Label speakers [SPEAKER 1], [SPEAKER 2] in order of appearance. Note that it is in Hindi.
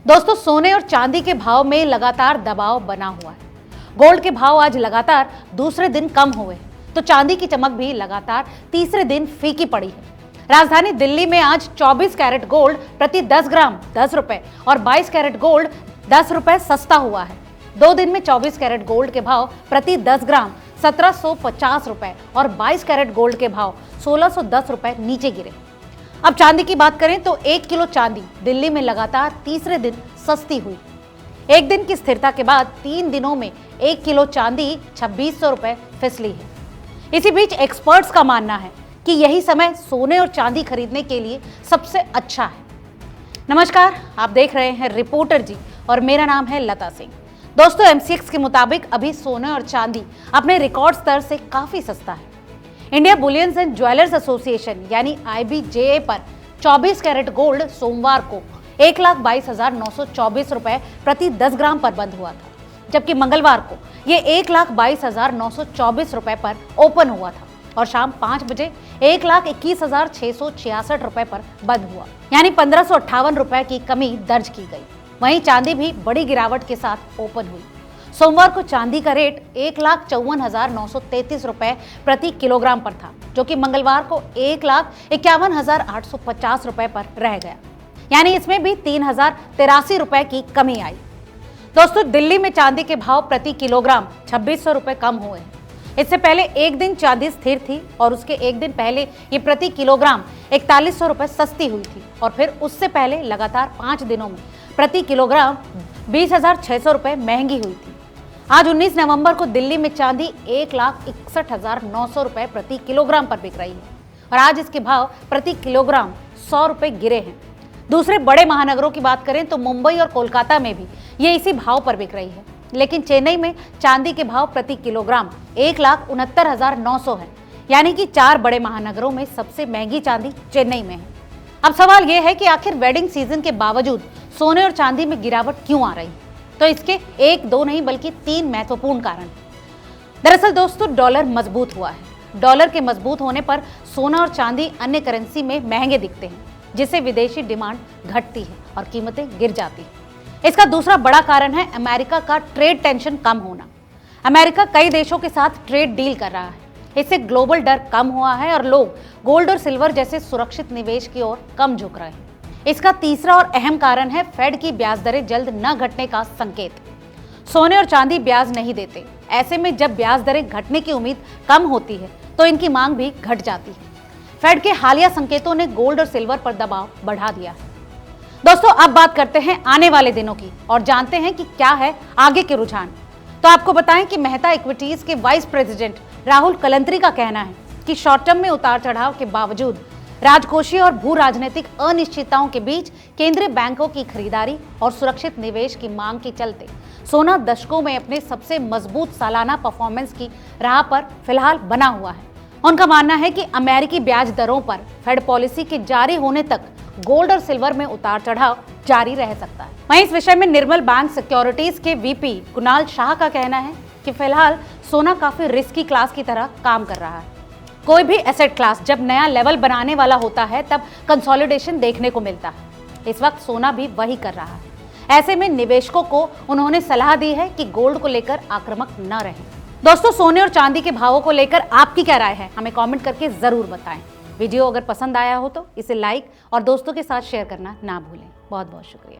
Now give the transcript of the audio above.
[SPEAKER 1] दोस्तों, सोने और चांदी के भाव में लगातार दबाव बना हुआ है। गोल्ड के भाव आज लगातार दूसरे दिन कम हुए हैं, तो चांदी की चमक भी लगातार तीसरे दिन फीकी पड़ी है। राजधानी दिल्ली में आज 24 कैरेट गोल्ड प्रति 10 ग्राम 10 रुपए और 22 कैरेट गोल्ड 10 रुपए सस्ता हुआ है। 2 दिन में 24 कैरेट गोल्ड के भाव प्रति 10 ग्राम 1750 रुपए और 22 कैरेट गोल्ड के भाव 1610 रुपए नीचे गिरे। अब चांदी की बात करें तो 1 किलो चांदी दिल्ली में लगातार तीसरे दिन सस्ती हुई। एक दिन की स्थिरता के बाद 3 दिनों में 1 किलो चांदी 2600 रुपए फिसली है। इसी बीच एक्सपर्ट्स का मानना है कि यही समय सोने और चांदी खरीदने के लिए सबसे अच्छा है। नमस्कार, आप देख रहे हैं रिपोर्टर जी और मेरा नाम है लता सिंह। दोस्तों, MCX के मुताबिक अभी सोने और चांदी अपने रिकॉर्ड स्तर से काफी सस्ता है। India bullions and jewellers association यानी IBJA पर 24 कैरेट गोल्ड सोमवार को 1,22,924 रुपए प्रति 10 ग्राम पर बंद हुआ था, जबकि मंगलवार को ये 1,22,924 रुपए पर ओपन हुआ था और शाम 5 बजे 1,21,666 रुपए पर बंद हुआ, यानी 1,558 रुपए की कमी दर्ज की गई। वहीं चांदी भी बड़ी गिरावट के साथ ओपन हुई। सोमवार को चांदी का रेट 1,54,933 रुपए प्रति किलोग्राम पर था, जो कि मंगलवार को 1,51,850 रुपए पर रह गया, यानी इसमें भी 3,083 रुपए की कमी आई। दोस्तों, दिल्ली में चांदी के भाव प्रति किलोग्राम 2600 रुपए कम हुए हैं। इससे पहले एक दिन चांदी स्थिर थी और उसके एक दिन पहले ये प्रति किलोग्राम 4100 रुपए सस्ती हुई थी और फिर उससे पहले लगातार 5 दिनों में प्रति किलोग्राम 20,600 रुपए महंगी हुई थी। आज 19 नवंबर को दिल्ली में चांदी 1,61,900 रुपए प्रति किलोग्राम पर बिक रही है और आज इसके भाव प्रति किलोग्राम 100 रुपए गिरे हैं। दूसरे बड़े महानगरों की बात करें तो मुंबई और कोलकाता में भी ये इसी भाव पर बिक रही है, लेकिन चेन्नई में चांदी के भाव प्रति किलोग्राम 1,69,900 है, यानी कि 4 बड़े महानगरों में सबसे महंगी चांदी चेन्नई में है। अब सवाल यह है कि आखिर वेडिंग सीजन के बावजूद सोने और चांदी में गिरावट क्यों आ रही है? तो इसके 1-2 नहीं बल्कि 3 महत्वपूर्ण कारण। दरअसल दोस्तों, डॉलर मजबूत हुआ है। डॉलर के मजबूत होने पर सोना और चांदी अन्य करेंसी में महंगे दिखते हैं, जिससे विदेशी डिमांड घटती है और कीमतें गिर जाती हैं। इसका दूसरा बड़ा कारण है अमेरिका का ट्रेड टेंशन कम होना। अमेरिका कई देशों के साथ ट्रेड डील कर रहा है। इससे ग्लोबल डर कम हुआ है और लोग गोल्ड और सिल्वर जैसे सुरक्षित निवेश की ओर कम झुक रहे हैं। इसका तीसरा और अहम कारण है फेड की ब्याज दरें जल्द न घटने का संकेत। सोने और चांदी ब्याज नहीं देते, ऐसे में जब ब्याज दरें घटने की उम्मीद कम होती है तो इनकी मांग भी घट जाती है। फेड के हालिया संकेतों ने गोल्ड और सिल्वर पर दबाव बढ़ा दिया है। दोस्तों, अब बात करते हैं आने वाले दिनों की और जानते हैं कि क्या है आगे के रुझान। तो आपको बताएं कि मेहता इक्विटीज के वाइस प्रेसिडेंट राहुल कलंत्री का कहना है कि शॉर्ट टर्म में उतार चढ़ाव के बावजूद राजकोषीय और भू राजनीतिक अनिश्चितताओं के बीच केंद्रीय बैंकों की खरीदारी और सुरक्षित निवेश की मांग के चलते सोना दशकों में अपने सबसे मजबूत सालाना परफॉर्मेंस की राह पर फिलहाल बना हुआ है। उनका मानना है कि अमेरिकी ब्याज दरों पर फेड पॉलिसी के जारी होने तक गोल्ड और सिल्वर में उतार चढ़ाव जारी रह सकता है। वहीं इस विषय में निर्मल बैंक सिक्योरिटीज के VP कुणाल शाह का कहना है कि फिलहाल सोना काफी रिस्की क्लास की तरह काम कर रहा है। कोई भी एसेट क्लास जब नया लेवल बनाने वाला होता है तब कंसोलिडेशन देखने को मिलता है। इस वक्त सोना भी वही कर रहा है। ऐसे में निवेशकों को उन्होंने सलाह दी है कि गोल्ड को लेकर आक्रामक न रहें। दोस्तों, सोने और चांदी के भावों को लेकर आपकी क्या राय है, हमें कमेंट करके जरूर बताएं। वीडियो अगर पसंद आया हो तो इसे लाइक और दोस्तों के साथ शेयर करना ना भूलें। बहुत बहुत शुक्रिया।